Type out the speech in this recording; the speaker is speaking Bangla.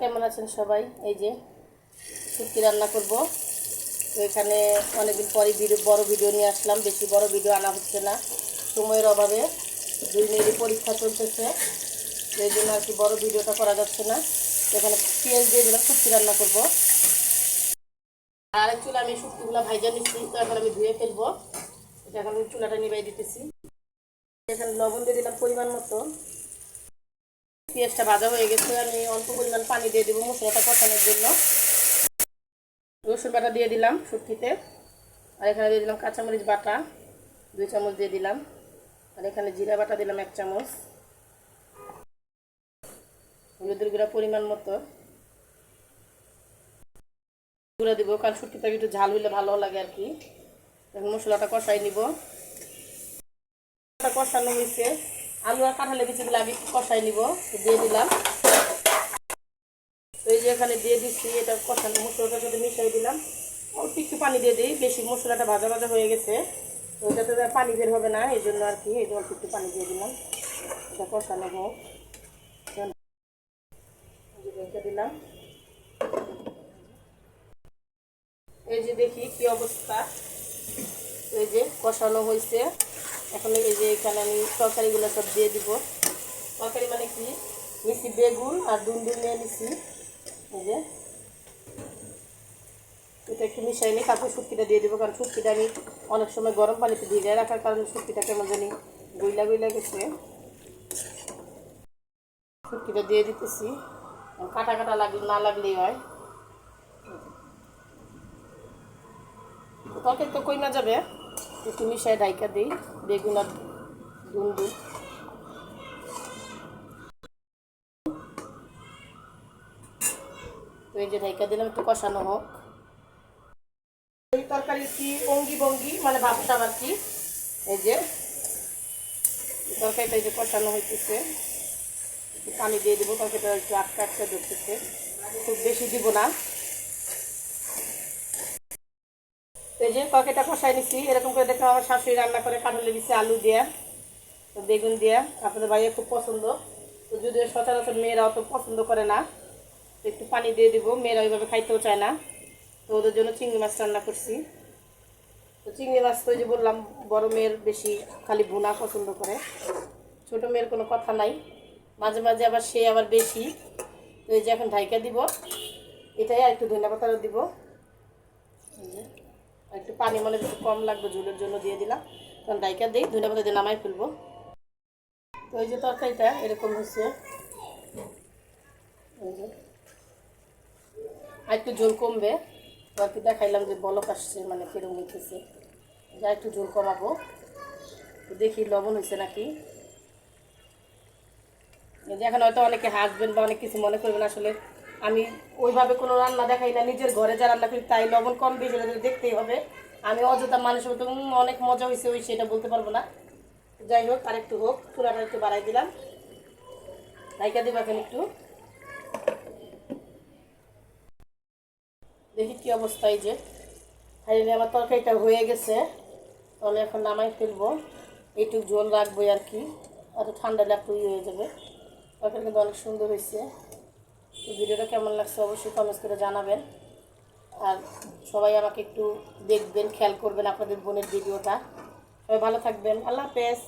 কেমন আছেন সবাই? এই যে শুটকি রান্না করব। তো এখানে অনেকদিন পরে বড় ভিডিও নিয়ে আসলাম। বেশি বড় ভিডিও আনা হচ্ছে না, সময়ের অভাবে। 2 মেয়েরই পরীক্ষা চলতেছে, এই জন্য আর কি বড় ভিডিওটা করা যাচ্ছে না। তো এখানে পেঁয়াজ দিয়ে দিলাম, শুটকি রান্না করব। আর চুলা আমি শুটকিগুলো ভাইজা নিচ্ছি, তো এখন আমি ধুয়ে ফেলবো। এটা এখন আমি চুলাটা নিভাই দিতেছি। এখানে লবণ দিয়ে দিলাম পরিমাণ মতো। পেঁয়াজটা ভাজা হয়ে গেছে, আমি অল্প পরিমাণ পানি দিয়ে দেবো মশলাটা কষানোর জন্য। রসুন বাটা দিয়ে দিলাম শুটকিতে। আর এখানে দিয়ে দিলাম কাঁচামরিচ বাটা 2 চামচ দিয়ে দিলাম। আর এখানে জিরা বাটা দিলাম 1 চামচ। হলুদের গুঁড়া পরিমাণ মতো গুঁড়া দিব, কারণ শুটকিটা একটু ঝাল হইলে ভালো লাগে আর কি। এখন মশলাটা কষাই নিব। কষানো হয়েছে, আলু আর কাঁঠালের বিচিগুলো আগে কষাই নিব। দিয়ে দিলাম। তো এই যে এখানে দিয়ে দিচ্ছি, এটা কষানো মশলাটার সাথে মিশিয়ে দিলাম। অল্প একটু পানি দিয়ে দিই, বেশি মশলাটা ভাজা ভাজা হয়ে গেছে, তো এটাতে পানি বের হবে না, এই জন্য আর কি এই যে অল্প একটু পানি দিয়ে দিলাম। এটা কষানো হোক, রেখে দিলাম। এই যে দেখি কি অবস্থা। এই যে কষানো হয়েছে। এখন এই যে এখানে আমি তরকারিগুলো সব দিয়ে দিব। তরকারি মানে কি, নিচ্ছি বেগুন আর দুন্দুল নিয়ে নিচ্ছি। এই যে এটা একটু মিশাই নিই, তারপর শুটকিটা দিয়ে দেবো। কারণ শুটকিটা আমি অনেক সময় গরম পানিতে ভিজিয়ে রাখার কারণে শুটকিটা কেমন জানি গইলা গইলা গেছে। শুটকিটা দিয়ে দিতেছি, কাটা কাটা না লাগলেই হয়। তরকারি তো কইমা যাবে, একটু মিশাই ঢাইকা দিই বেগুন আর দুন্দুল। তো এই যে ঢাইকা দিলাম, একটু কষানো হোক। এই তরকারি কি অঙ্গি ভঙ্গি মানে ভাবটা আর কি। এই যে তরকারিটা এই যে কষানো হইতেছে, একটু পানি দিয়ে দেবো। তরকারিটা একটু আটকা আটকা ধরতেছে, খুব বেশি দিব না। এই যে তরকারিটা কষাই নিচ্ছি, এরকম করে দেখলাম আমার শাশুড়ি রান্না করে কাঁঠালের বিচি আলু দিয়ে বেগুন দিয়ে। আপনাদের ভাইয়ের খুব পছন্দ, তো যদিও সচরাচর মেয়েরা অত পছন্দ করে না। একটু পানি দিয়ে দিব, মেয়েরা ওইভাবে খাইতেও চায় না। তো ওদের জন্য চিংড়ি মাছ রান্না করছি। তো চিংড়ি মাছ তো ওই যে বললাম, বড় মেয়ের বেশি খালি ভুনা পছন্দ করে, ছোট মেয়ের কোনো কথা নাই। মাঝে মাঝে আবার সে আবার বেশি। তো এই যে এখন ঢাইকা দিব, এটাই আর একটু ধনিয়া পাতাও দিব। একটু পানি মনে একটু কম লাগবে ঝোলের জন্য দিয়ে দিলাম, কারণ ঢাইকা দিই ধনিয়া পাতা দিয়ে নামাই ফেলবো। তো এই যে তরকারিটা এরকম হচ্ছে। আর একটু ঝোল কমবে, তো আর কি দেখাইলাম যে বলক আসছে মানে কিরম হইতেছে। যা একটু ঝোল কমাবো, তো দেখি লবণ হয়েছে নাকি। এখন হয়তো অনেকে হাসবেন বা অনেক কিছু মনে করবেন, আসলে আমি ওইভাবে কোনো রান্না দেখাই না। নিজের ঘরে যা রান্না করি তাই লবণ কম বেশি দেখতেই হবে। আমি অযথা মানুষের মতো অনেক মজা হয়েছে ওই সেটা বলতে পারবো না। যাই হোক, আর একটু হোক, চুলাটা একটু বাড়াই দিলাম, ঢাইকা দিব এখন একটু। দেখি কি অবস্থা। এই যে ফাইনালি আমার তরকারিটা হয়ে গেছে, তাহলে এখন নামাই ফেলবো। একটু ঝোল রাখবো আর কি, আর ঠান্ডা লাগতে হয়ে যাবে। তরকারি কিন্তু অনেক সুন্দর হয়েছে। তো ভিডিওটা কেমন লাগছে অবশ্যই কমেন্টস করে জানাবেন। আর সবাই আমাকে একটু দেখবেন, খেয়াল করবেন আপনাদের বোনের ভিডিওটা। সবাই ভালো থাকবেন, আল্লাহ হাফেজ।